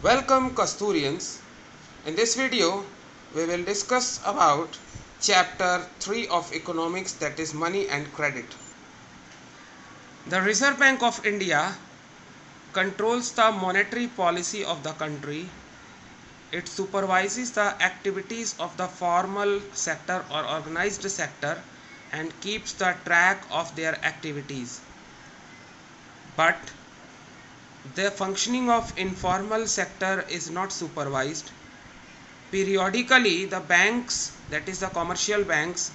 Welcome Kasturians. In this video, we will discuss about chapter 3 of economics, that is money and credit. The Reserve Bank of India controls the monetary policy of the country. It supervises the activities of the formal sector or organized sector and keeps the track of their activities. But the functioning of informal sector is not supervised. Periodically, the banks, that is the commercial banks,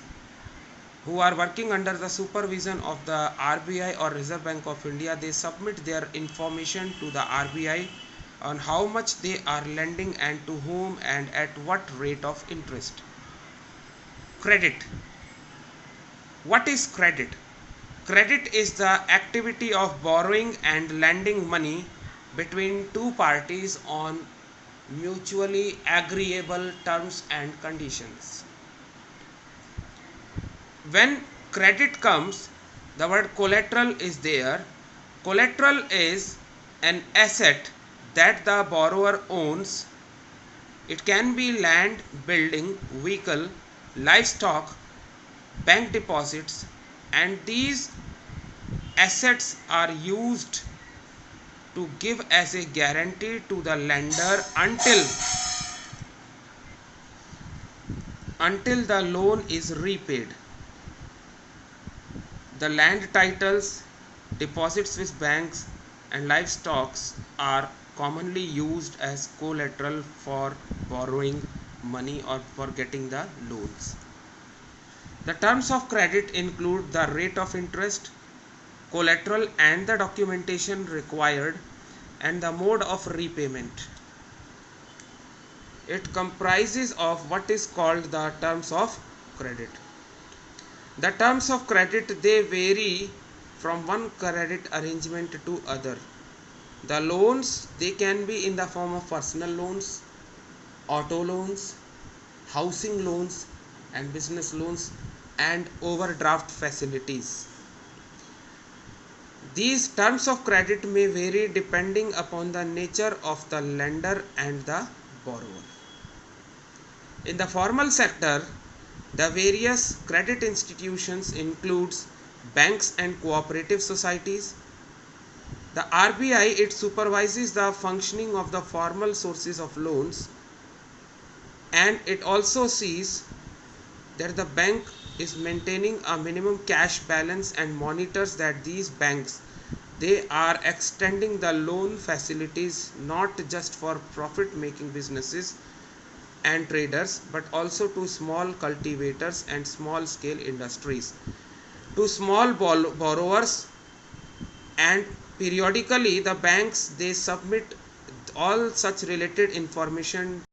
who are working under the supervision of the RBI or Reserve Bank of India, they submit their information to the RBI on how much they are lending and to whom and at what rate of interest. Credit. What is credit? Credit is the activity of borrowing and lending money between two parties on mutually agreeable terms and conditions. When credit comes, the word collateral is there. Collateral is an asset that the borrower owns. It can be land, building, vehicle, livestock, bank deposits, and these assets are used to give as a guarantee to the lender until the loan is repaid. The land titles, deposits with banks, and livestock are commonly used as collateral for borrowing money or for getting the loans. The terms of credit include the rate of interest, collateral and the documentation required, and the mode of repayment. It comprises of what is called the terms of credit. The terms of credit, they vary from one credit arrangement to other. The loans, they can be in the form of personal loans, auto loans, housing loans, and business loans, and overdraft facilities. These terms of credit may vary depending upon the nature of the lender and the borrower. In the formal sector, the various credit institutions includes banks and cooperative societies. The RBI, it supervises the functioning of the formal sources of loans, and it also sees that the bank is maintaining a minimum cash balance and monitors that these banks, they are extending the loan facilities not just for profit making businesses and traders but also to small cultivators and small scale industries, to small borrowers. And periodically the banks, they submit all such related information